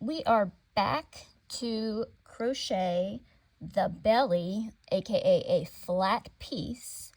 we are back to crochet the belly, aka a flat piece,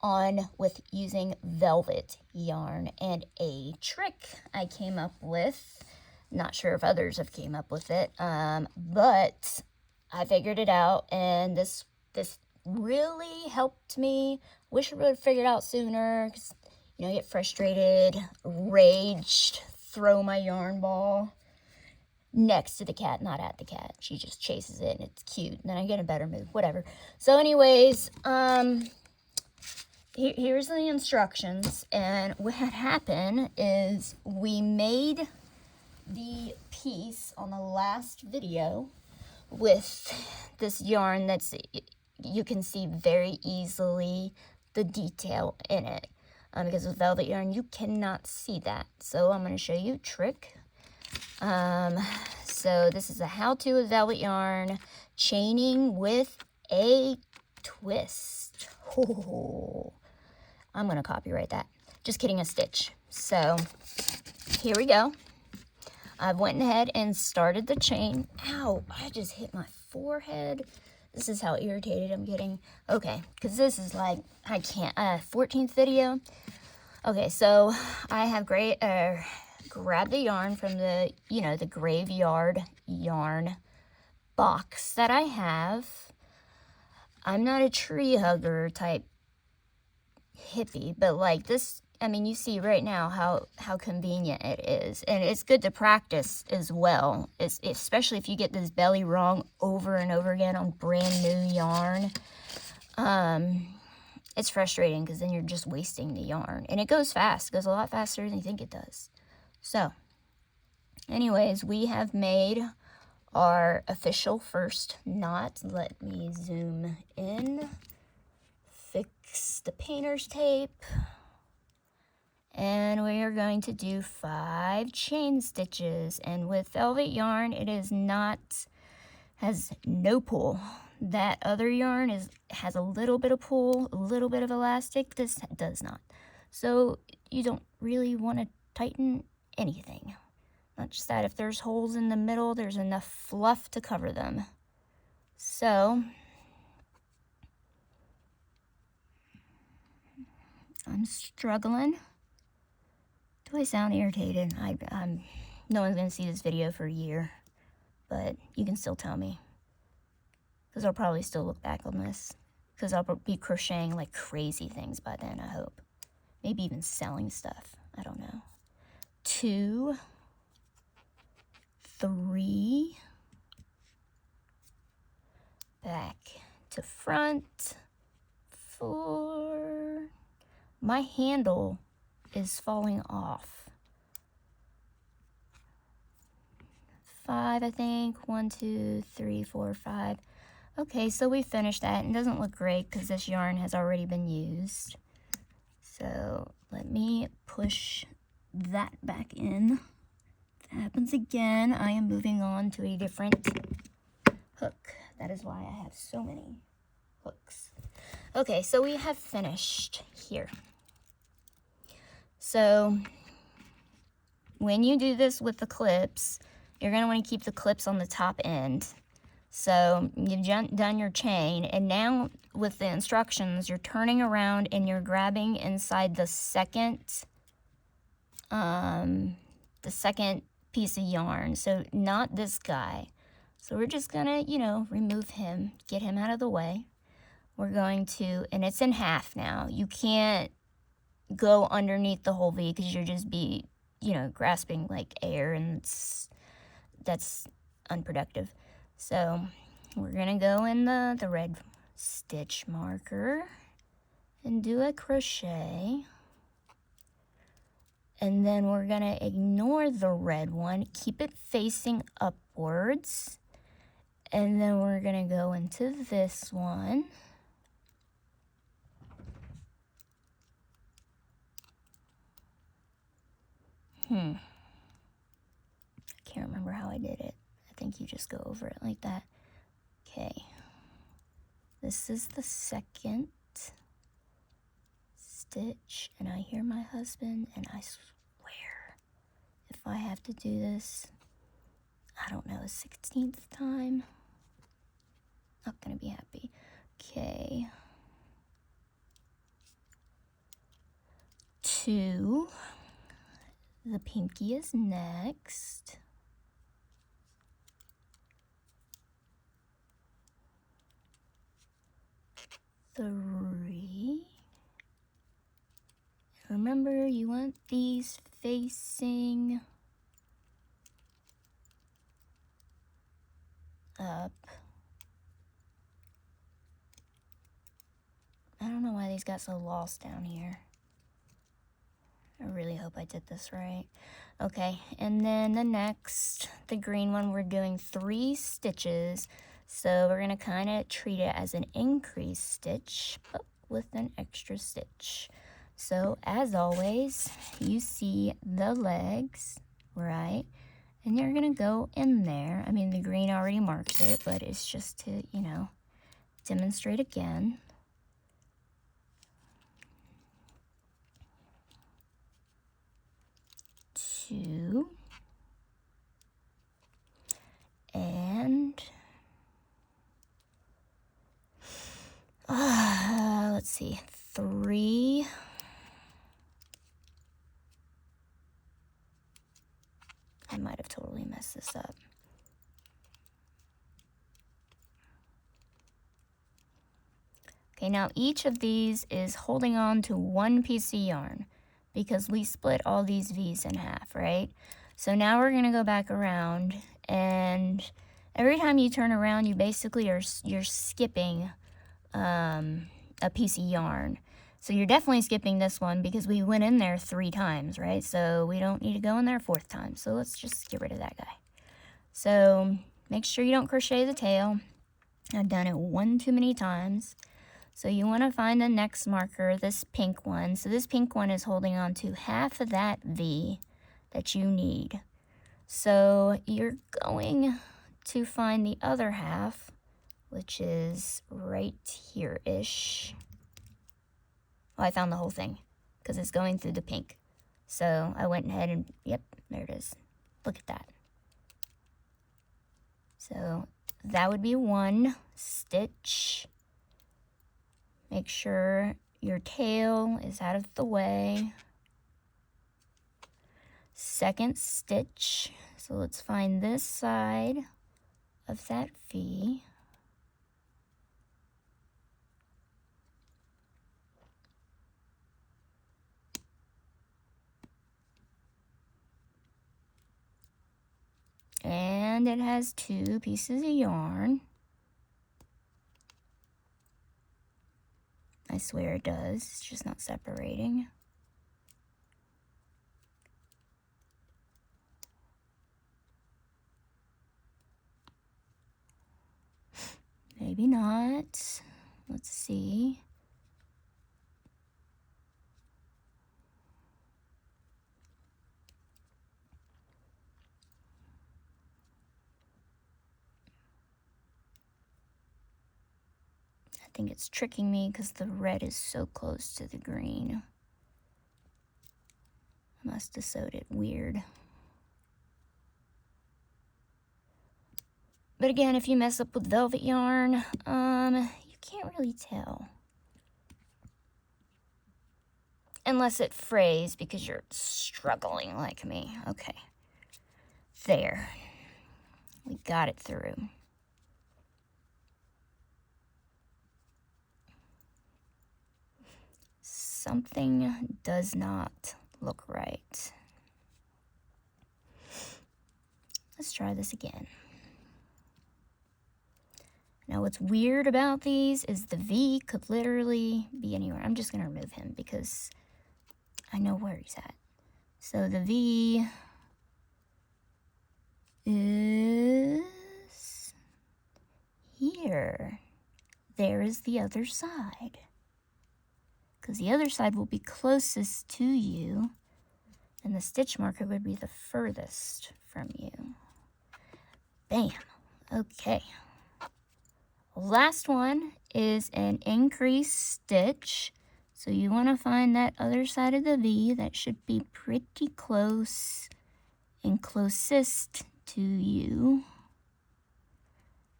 on with using velvet yarn. And a trick I came up with, not sure if others have came up with it, but I figured it out, and this really helped me. Wish I would have figured it out sooner, because I get frustrated, raged, throw my yarn ball next to the cat, not at the cat. She just chases it, and it's cute. And then I get a better mood, whatever. So anyways, here's the instructions. And what had happened is we made the piece on the last video with this yarn that's, you can see very easily the detail in it. Because with velvet yarn, you cannot see that. So I'm going to show you a trick. So this is a how-to with velvet yarn, chaining with a twist. Oh, I'm going to copyright that. Just kidding, a stitch. So here we go. I went ahead and started the chain. Ow, I just hit my forehead. This is how irritated I'm getting. Okay, because this is like, I can't, 14th video. Okay, so I have grabbed the yarn from the, the graveyard yarn box that I have. I'm not a tree hugger type hippie, but like this, I mean, you see right now how convenient it is. And it's good to practice as well, especially if you get this belly wrong over and over again on brand new yarn. It's frustrating because then you're just wasting the yarn. And it goes fast. It goes a lot faster than you think it does. So, anyways, we have made our official first knot. Let me zoom in. Fix the painter's tape. And we are going to do 5 chain stitches. And with velvet yarn, it has no pull. That other yarn has a little bit of pull, a little bit of elastic. This does not. So you don't really want to tighten anything. Not just that, if there's holes in the middle, there's enough fluff to cover them. So I'm struggling. Do I sound irritated? No one's going to see this video for a year, but you can still tell me. Because I'll probably still look back on this. Because I'll be crocheting like crazy things by then, I hope. Maybe even selling stuff. I don't know. 2, 3, back to front, 4. My handle is falling off. 5, I think. 1, 2, 3, 4, 5. Okay, so we finished that. It doesn't look great because this yarn has already been used. So let me push that back in. If that happens again, I am moving on to a different hook. That is why I have so many hooks. Okay, so we have finished here. So when you do this with the clips, you're going to want to keep the clips on the top end. So you've done your chain, and now with the instructions, you're turning around and you're grabbing inside the second piece of yarn. So not this guy. So we're just gonna, remove him, get him out of the way. We're going to, and it's in half now. You can't go underneath the whole V because you're just grasping like air, and that's unproductive. So we're gonna go in the red stitch marker and do a crochet. And then we're gonna ignore the red one, keep it facing upwards. And then we're gonna go into this one. I can't remember how I did it. I think you just go over it like that. Okay. This is the second stitch, and I hear my husband, and I swear, if I have to do this, I don't know, 16th time. Not gonna be happy. Okay. 2. The pinky is next. 3. Remember, you want these facing up. I don't know why these got so lost down here. I really hope I did this right. Okay, and then the next, the green one, we're doing 3 stitches. So we're gonna kind of treat it as an increase stitch, but with an extra stitch. So as always, you see the legs, right? And you're gonna go in there. I mean, the green already marks it, but it's just to, you know, demonstrate again. Two. And let's see, 3. I might have totally messed this up. Okay, now each of these is holding on to one piece of yarn because we split all these V's in half, right? So now we're gonna go back around, and every time you turn around, you basically you're skipping a piece of yarn. So you're definitely skipping this one because we went in there 3 times, right? So we don't need to go in there a 4th time. So let's just get rid of that guy. So make sure you don't crochet the tail. I've done it one too many times. So you want to find the next marker, this pink one. So this pink one is holding on to half of that V that you need. So you're going to find the other half, which is right here-ish. Oh, I found the whole thing because it's going through the pink. So I went ahead and, yep, there it is. Look at that. So that would be 1 stitch. Make sure your tail is out of the way. 2nd stitch. So let's find this side of that V. And it has 2 pieces of yarn. I swear it does, it's just not separating. Maybe not. Let's see. I think it's tricking me because the red is so close to the green. I must have sewed it weird. But again, if you mess up with velvet yarn, you can't really tell. Unless it frays because you're struggling like me. Okay. There. We got it through. Something does not look right. Let's try this again. Now what's weird about these is the V could literally be anywhere. I'm just going to remove him because I know where he's at. So the V is here. There is the other side. Because the other side will be closest to you, and the stitch marker would be the furthest from you. Bam. Okay. Last one is an increase stitch. So you want to find that other side of the V that should be pretty close and closest to you.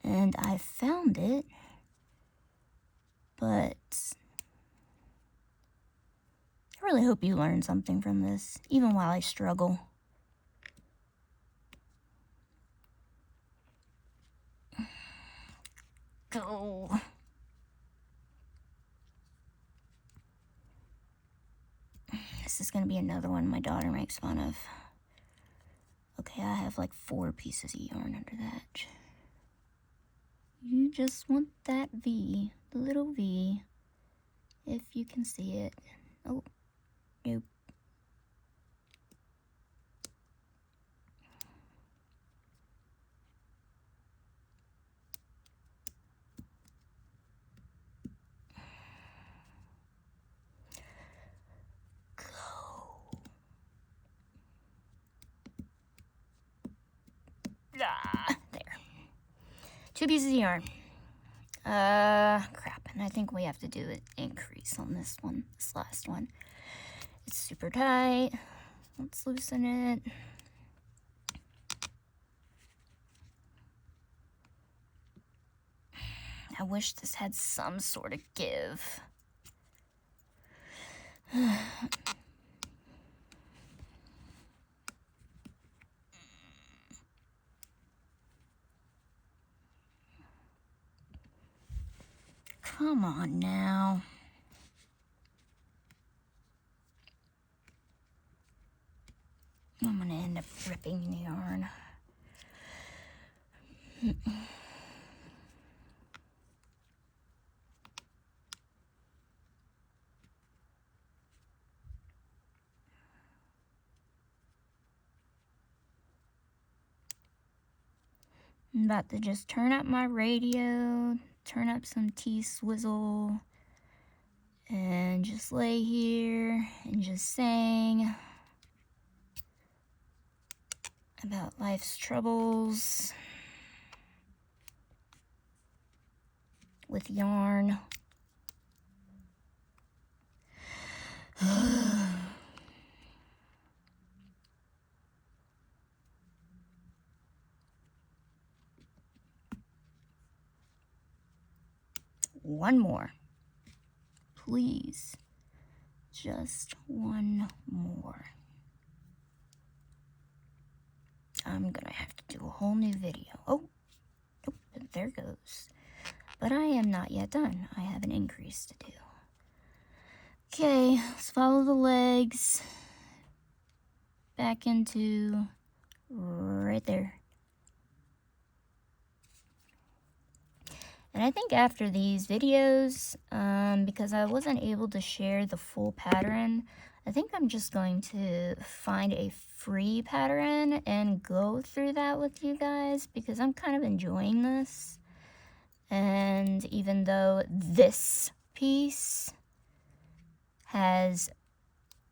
And I found it, but I really hope you learned something from this, even while I struggle. Go. This is going to be another one my daughter makes fun of. Okay, I have like 4 pieces of yarn under that. You just want that V, the little V, if you can see it. Oh, nope. There. 2 pieces of yarn. Crap. And I think we have to do an increase on this one, this last one. It's super tight. Let's loosen it. I wish this had some sort of give. Come on now. I'm gonna end up ripping the yarn. I'm about to just turn up my radio, turn up some T-Swizzle, and just lay here and just sing about life's troubles with yarn. One more. Please. Just one more. I'm gonna have to do a whole new video. Oh, there goes. But I am not yet done. I have an increase to do. Okay, let's follow the legs back into right there. And I think after these videos, because I wasn't able to share the full pattern, I think I'm just going to find a free pattern and go through that with you guys, because I'm kind of enjoying this. And even though this piece has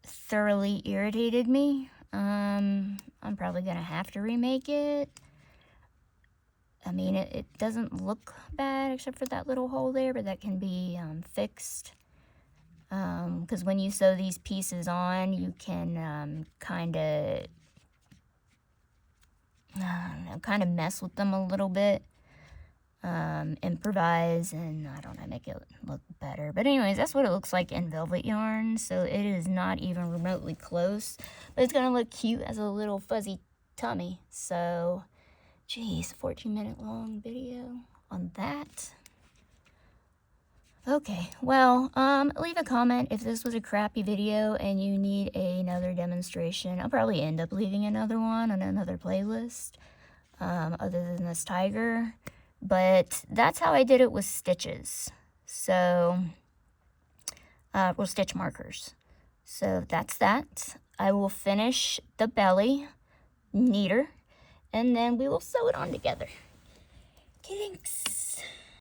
thoroughly irritated me, I'm probably gonna have to remake it. I mean, it doesn't look bad except for that little hole there, but that can be fixed. Because when you sew these pieces on, you can kind of mess with them a little bit. Improvise, and I don't know, make it look better. But anyways, that's what it looks like in velvet yarn. So it is not even remotely close, but it's gonna look cute as a little fuzzy tummy. So geez, 14-minute long video on that. Okay, well, leave a comment if this was a crappy video and you need another demonstration. I'll probably end up leaving another one on another playlist, other than this tiger. But that's how I did it with stitches. So, well, stitch markers. So that's that. I will finish the belly, neater, and then we will sew it on together. Okay, thanks.